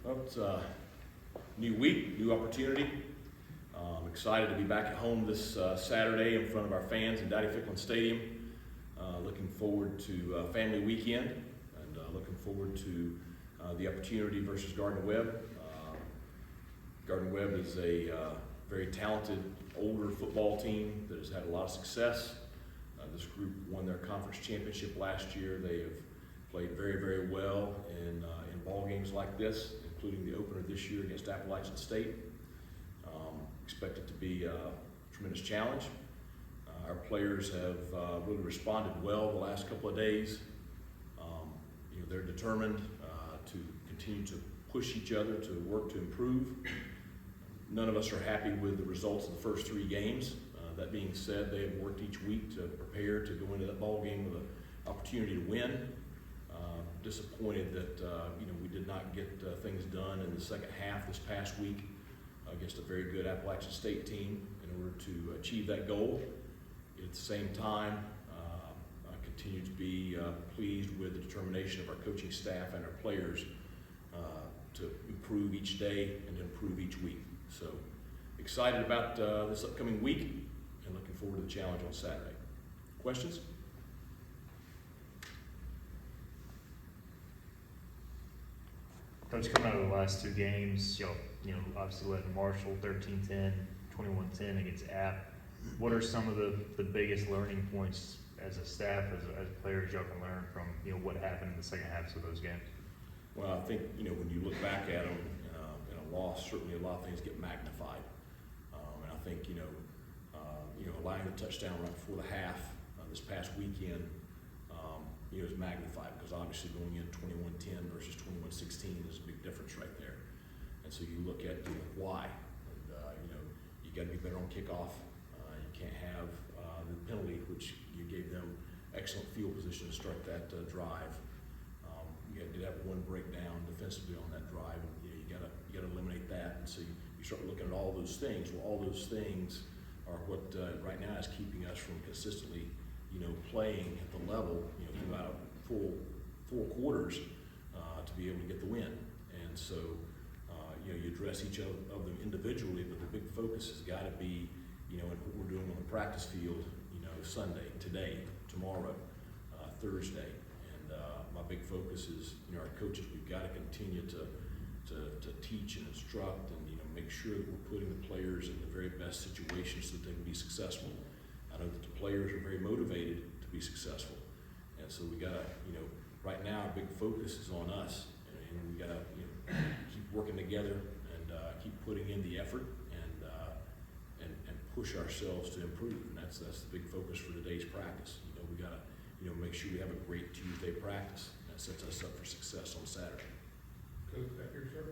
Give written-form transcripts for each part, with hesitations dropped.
Well, it's a new week, new opportunity. I'm excited to be back at home this Saturday in front of our fans in Dowdy-Ficklin Stadium. Looking forward to family weekend and looking forward to the opportunity versus Gardner Weeb. Gardner Weeb is a very talented older football team that has had a lot of success. This group won their conference championship last year. They have played very, very well in ball games like this, including the opener this year against Appalachian State. Expect it to be a tremendous challenge. Our players have really responded well the last couple of days. They're determined to continue to push each other to work to improve. None of us are happy with the results of the first 3 games. That being said, they have worked each week to prepare to go into that ball game with an opportunity to win. Disappointed that we did not get things done in the second half this past week against a very good Appalachian State team in order to achieve that goal. At the same time, I continue to be pleased with the determination of our coaching staff and our players to improve each day and to improve each week. So excited about this upcoming week and looking forward to the challenge on Saturday. Questions? Coach, coming out of the last 2 games, y'all obviously led Marshall 13-10, 21-10 against App. What are some of the biggest learning points as a staff, as players, y'all can learn from what happened in the second halves of those games? Well, I think when you look back at them in a loss, certainly a lot of things get magnified. And I think allowing the touchdown right before the half this past weekend is magnified, because obviously going in 21-10 versus 21-16 is a big difference right there. And so you look at why, and you got to be better on kickoff. You can't have the penalty, which you gave them excellent field position to start that drive. You did have one breakdown defensively on that drive, and you got to eliminate that. And so you start looking at all those things. Well, all those things are what right now is keeping us from consistently playing at the level throughout full 4 quarters to be able to get the win. And so you address each of them individually, but the big focus has got to be in what we're doing on the practice field Sunday, today, tomorrow, Thursday. And my big focus is our coaches. We've got to continue to teach and instruct and make sure that we're putting the players in the very best situations so that they can be successful. I know that the players are very motivated to be successful, and so we got to right now our big focus is on us, and we got to keep working together and keep putting in the effort and push ourselves to improve. And that's the big focus for today's practice. We got to make sure we have a great Tuesday practice that sets us up for success on Saturday. Coach, back here, sir.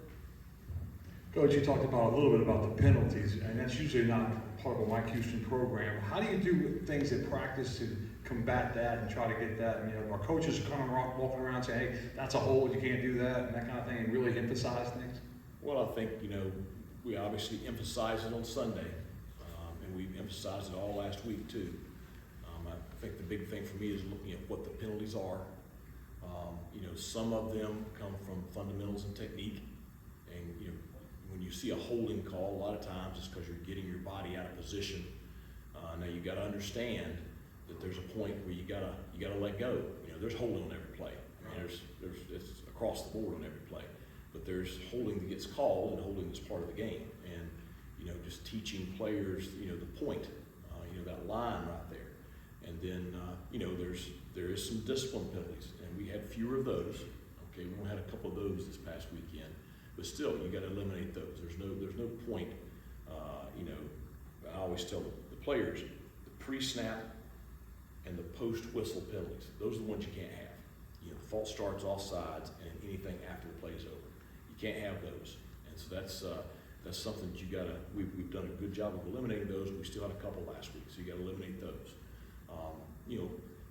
Coach, you talked about a little bit about the penalties, and that's usually not part of a Mike Houston program. How do you do things at practice to combat that and try to get that? Our coaches are coming around, walking around saying, hey, that's a hold, you can't do that, and that kind of thing, and really emphasize things? Well, I think, we obviously emphasized it on Sunday, and we emphasized it all last week too. I think the big thing for me is looking at what the penalties are. Some of them come from fundamentals and technique, and when you see a holding call, a lot of times it's because you're getting your body out of position. Now you got to understand that there's a point where you gotta let go. There's holding on every play. It's across the board on every play, but there's holding that gets called and holding that's part of the game. And just teaching players the point, that line right there. And then there is some discipline penalties, and we had fewer of those. Okay, we only had a couple of those this past weekend, but still you got to eliminate those. There's no point. I always tell the players the pre-snap and the post-whistle penalties. Those are the ones you can't have. The false starts, offsides, and anything after the play is over. You can't have those, and so that's something that you got to. We've done a good job of eliminating those. We still had a couple last week, so you got to eliminate those.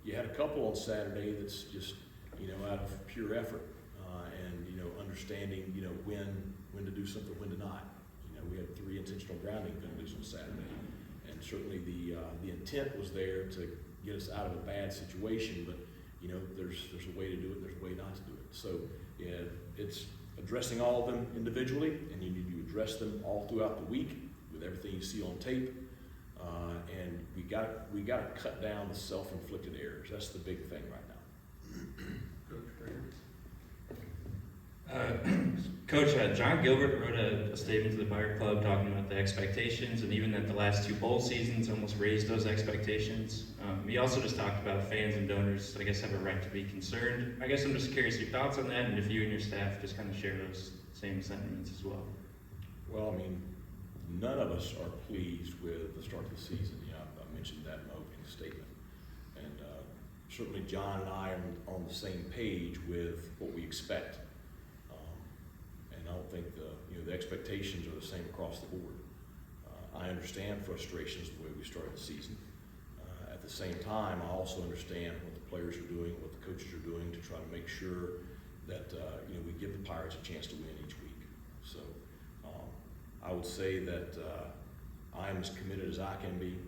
You had a couple on Saturday that's just out of pure effort and understanding when to do something, when to not. We had 3 intentional grounding penalties on Saturday, and certainly the intent was there to get us out of a bad situation, but there's a way to do it, there's a way not to do it. So yeah, it's addressing all of them individually, and you need to address them all throughout the week with everything you see on tape. And we got to cut down the self-inflicted errors. That's the big thing right now. Coach, John Gilbert wrote a statement to the Pirate Club talking about the expectations, and even that the last 2 bowl seasons almost raised those expectations. He also just talked about fans and donors, I guess, have a right to be concerned. I guess I'm just curious your thoughts on that, and if you and your staff just kind of share those same sentiments as well. Well, I mean, none of us are pleased with the start of the season. You know, I mentioned that in my opening statement. And certainly John and I are on the same page with what we expect. And I don't think the expectations are the same across the board. I understand frustrations the way we started the season. At the same time, I also understand what the players are doing, what the coaches are doing to try to make sure that we give the Pirates a chance to win each week. So I would say that I am as committed as I can be.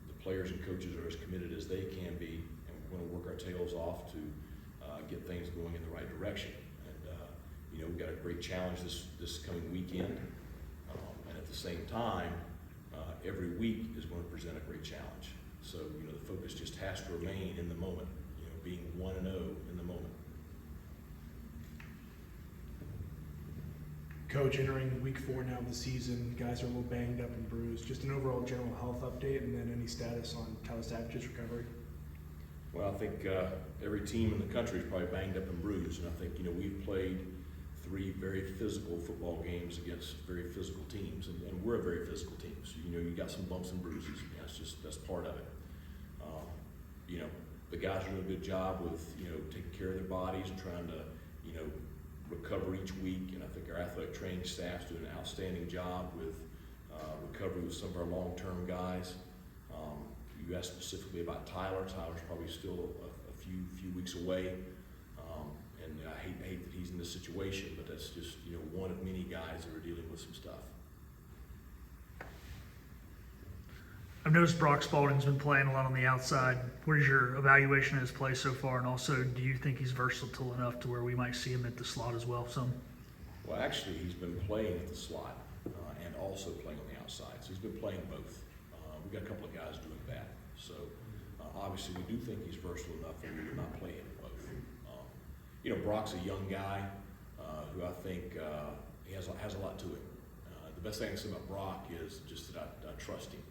The players and coaches are as committed as they can be, and we're going to work our tails off to get things going in the right direction. And we've got a great challenge this coming weekend, and at the same time, every week is going to present a great challenge. So the focus just has to remain in the moment, being 1-0 in the moment. Coach, entering week 4 now of the season, guys are a little banged up and bruised. Just an overall general health update, and then any status on Tyler Savage's recovery. Well, I think every team in the country is probably banged up and bruised, and I think we've played 3 very physical football games against very physical teams, and we're a very physical team. So you got some bumps and bruises. That's part of it. The guys are doing a good job with taking care of their bodies and trying to recover each week, and I think our athletic training staff's doing an outstanding job with recovery with some of our long-term guys. You asked specifically about Tyler. Tyler's probably still a few weeks away, and I hate that he's in this situation, but that's just one of many guys that are dealing with some stuff. I've noticed Brock Spalding's been playing a lot on the outside. What is your evaluation of his play so far? And also, do you think he's versatile enough to where we might see him at the slot as well some? Well, actually, he's been playing at the slot and also playing on the outside. So he's been playing both. We've got a couple of guys doing that. So obviously, we do think he's versatile enough that we would not play him both. Brock's a young guy who I think he has a lot to him. The best thing I can say about Brock is just that I trust him.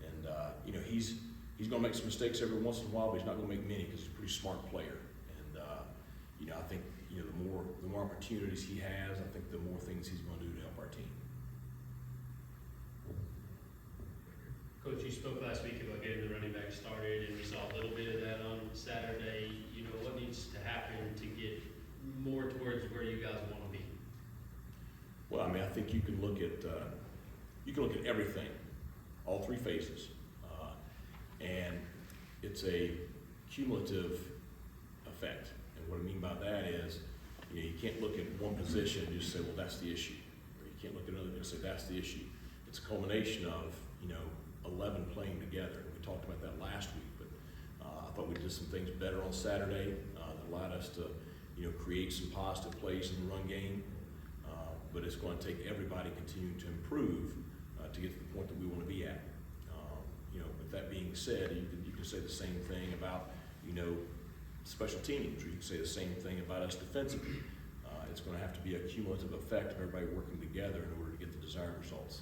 And he's going to make some mistakes every once in a while, but he's not going to make many because he's a pretty smart player. And I think the more opportunities he has, I think the more things he's going to do to help our team. Coach, you spoke last week about getting the running back started, and we saw a little bit of that on Saturday. What needs to happen to get more towards where you guys want to be? Well, I mean, I think you can look at everything, all 3 phases, and it's a cumulative effect. And what I mean by that is, you can't look at one position and just say, well, that's the issue, or you can't look at another and say that's the issue. It's a culmination of 11 playing together. We talked about that last week, but I thought we did some things better on Saturday that allowed us to create some positive plays in the run game. But it's going to take everybody continuing to improve to get to the point that we want to be at. With that being said, you can say the same thing about special teams, or you can say the same thing about us defensively. It's going to have to be a cumulative effect of everybody working together in order to get the desired results.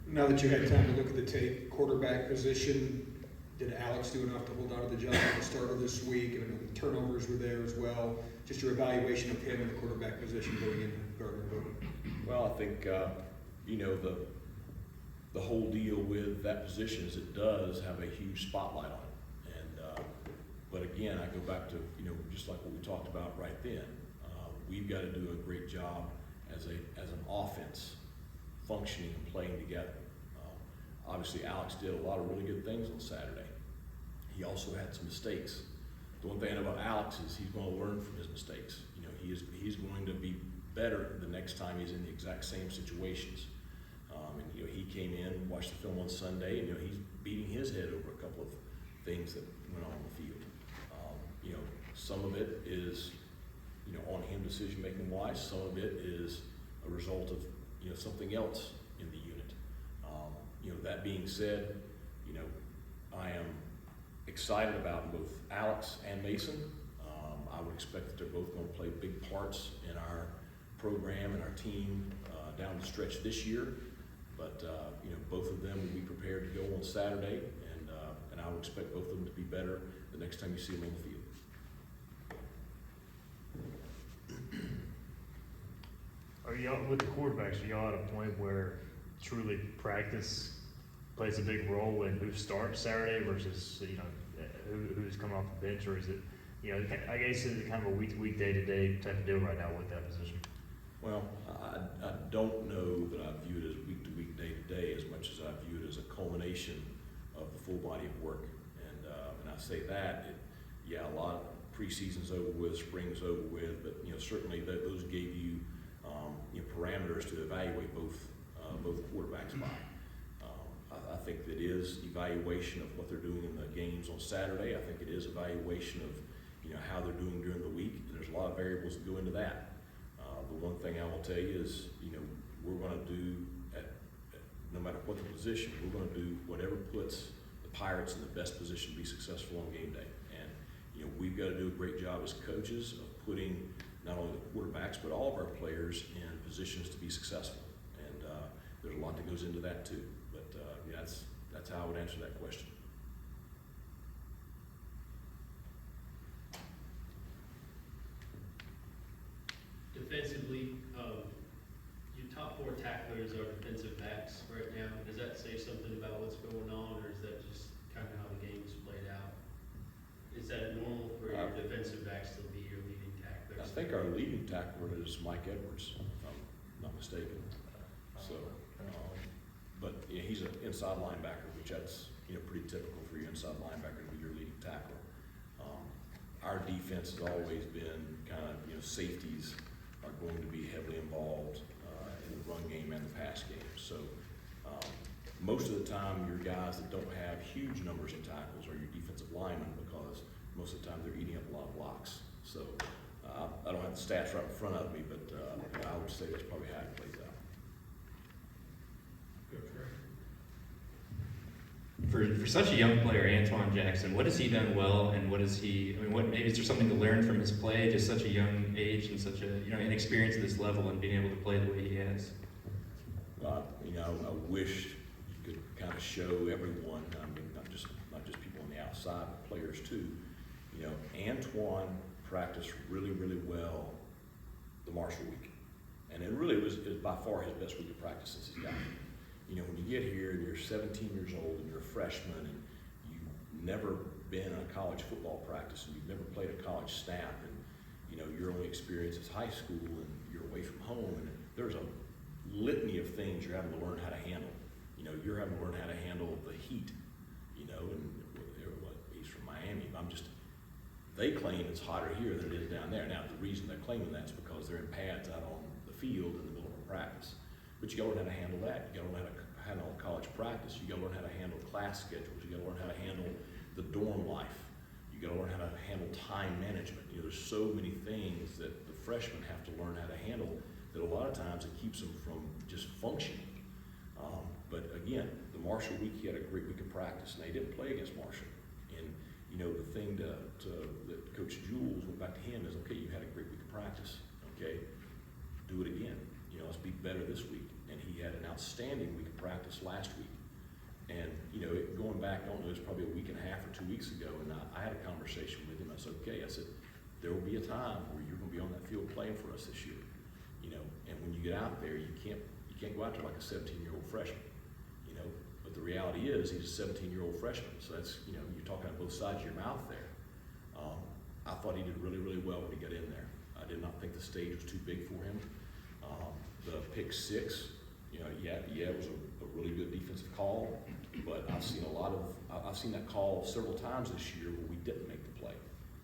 Now that you had time to look at the tape, quarterback position, did Alex do enough to hold on to the job at the start of this week? And the turnovers were there as well. Just your evaluation of him in the quarterback position going into Gardner. Well, I think the whole deal with that position is it does have a huge spotlight on it. And but again, I go back to just like what we talked about right then. We've got to do a great job as an offense functioning and playing together. Obviously, Alex did a lot of really good things on Saturday. He also had some mistakes. The one thing I know about Alex is he's going to learn from his mistakes. He's going to be better the next time he's in the exact same situations. And he came in, watched the film on Sunday, and he's beating his head over a couple of things that went on the field. Some of it is decision-making wise. Some of it is a result of, something else in the unit. That being said, I am excited about both Alex and Mason. I would expect that they're both going to play big parts in our program and our team down the stretch this year. But both of them will be prepared to go on Saturday, and I would expect both of them to be better the next time you see them on the field. Are y'all, with the quarterbacks, are y'all at a point where truly practice plays a big role in who starts Saturday versus, who's coming off the bench, or is it, I guess it's kind of a week-to-week, day-to-day type of deal right now with that position? Well, I don't know that I view it as week-to-week, day-to-day as much as I view it as a culmination of the full body of work. And I say that, a lot of preseason's over with, spring's over with, but certainly those gave you parameters to evaluate both quarterbacks by. I think that is evaluation of what they're doing in the games on Saturday. I think it is evaluation of how they're doing during the week. And there's a lot of variables that go into that. The one thing I will tell you is we're going to do no matter what the position, we're going to do whatever puts the Pirates in the best position to be successful on game day. And we've got to do a great job as coaches of putting not only the quarterbacks but all of our players in positions to be successful. And there's a lot that goes into that too. But that's how I would answer that question. Defensively, your top 4 tacklers are defensive backs right now. Does that say something about what's going on, or is that just kind of how the game's played out? Is that normal for your defensive backs to be your leading tacklers? I think our leading tackler is Mike Edwards, if I'm not mistaken. So, but he's an inside linebacker, which that's pretty typical for your inside linebacker to be your leading tackler. Our defense has always been kind of safeties are going to be heavily involved in the run game and the pass game. So most of the time, your guys that don't have huge numbers of tackles are your defensive linemen, because most of the time they're eating up a lot of blocks. So I don't have the stats right in front of me, but I would say that's probably how it plays out. Coach Ray? For such a young player, Antoine Jackson, what has he done well, and what is he? Maybe is there something to learn from his play, just such a young age and such a inexperience at this level, and being able to play the way he has? I wish you could kind of show everyone. Not just people on the outside, but players too. Antoine practiced really, really well the Marshall week, and it really was by far his best week of practice since he's got here. When you get here and you're 17 years old and you're a freshman and you've never been in a college football practice and you've never played a college snap, and your only experience is high school and you're away from home, and there's a litany of things you're having to learn how to handle. You're having to learn how to handle the heat, and he's from Miami. They claim it's hotter here than it is down there. Now, the reason they're claiming that is because they're in pads out on the field in the middle of a practice. But you gotta learn how to handle that. You gotta learn how to handle college practice. You gotta learn how to handle class schedules. You gotta learn how to handle the dorm life. You gotta learn how to handle time management. There's so many things that the freshmen have to learn how to handle that a lot of times it keeps them from just functioning. But again, the Marshall week, he had a great week of practice, and they didn't play against Marshall. And the thing that Coach Jules went back to him is, okay, you had a great week of practice. Okay, do it again. Let's be better this week. And he had an outstanding week of practice last week. And going back, I don't know, it was probably a week and a half or 2 weeks ago, and I had a conversation with him. I said, okay, there will be a time where you're going to be on that field playing for us this year. And when you get out there, you can't go out there like a 17-year-old freshman. But the reality is he's a 17-year-old freshman. So that's, you're talking on both sides of your mouth there. I thought he did really, really well when he got in there. I did not think the stage was too big for him. The pick 6, it was a really good defensive call, but I've seen that call several times this year where we didn't make the play.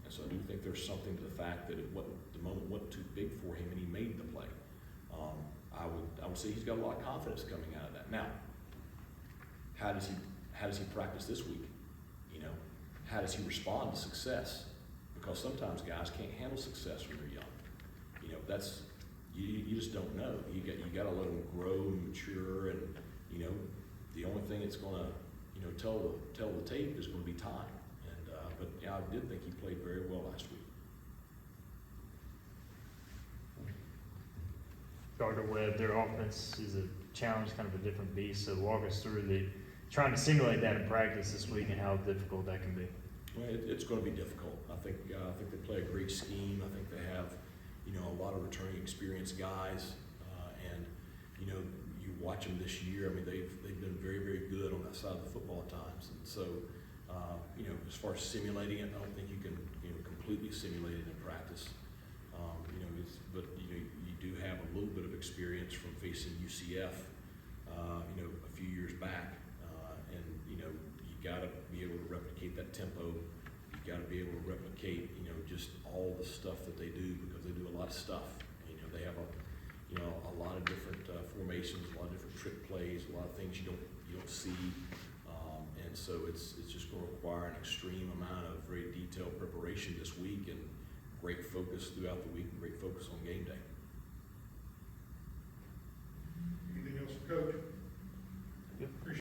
And so I do think there's something to the fact that the moment wasn't too big for him and he made the play. I would say he's got a lot of confidence coming out of that. Now, how does he practice this week? How does he respond to success? Because sometimes guys can't handle success when they're young. that's, you just don't know. You gotta let them grow and mature, and, you know, the only thing that's gonna, you know, tell the tape is gonna be time. And, but yeah, I did think he played very well last week. Gardner Webb, their offense is a challenge, kind of a different beast. So walk us through trying to simulate that in practice this week and how difficult that can be. Well, it's going to be difficult. I think they play a great scheme. I think they have, you know, a lot of returning experienced guys, and you know, you watch them this year. I mean, they've been very, very good on that side of the football at times. And so, you know, as far as simulating it, I don't think you can, you know, completely simulate it in practice. You know, but you know, you do have a little bit of experience from facing UCF, you know, a few years back, and you know, you got to be able to replicate that tempo. You got to be able to replicate, you know, just all the stuff that they do, because they do a lot of stuff. And, you know, they have a lot of different formations, a lot of different trick plays, a lot of things you don't see. And so it's just going to require an extreme amount of very detailed preparation this week, and great focus throughout the week, and great focus on game day.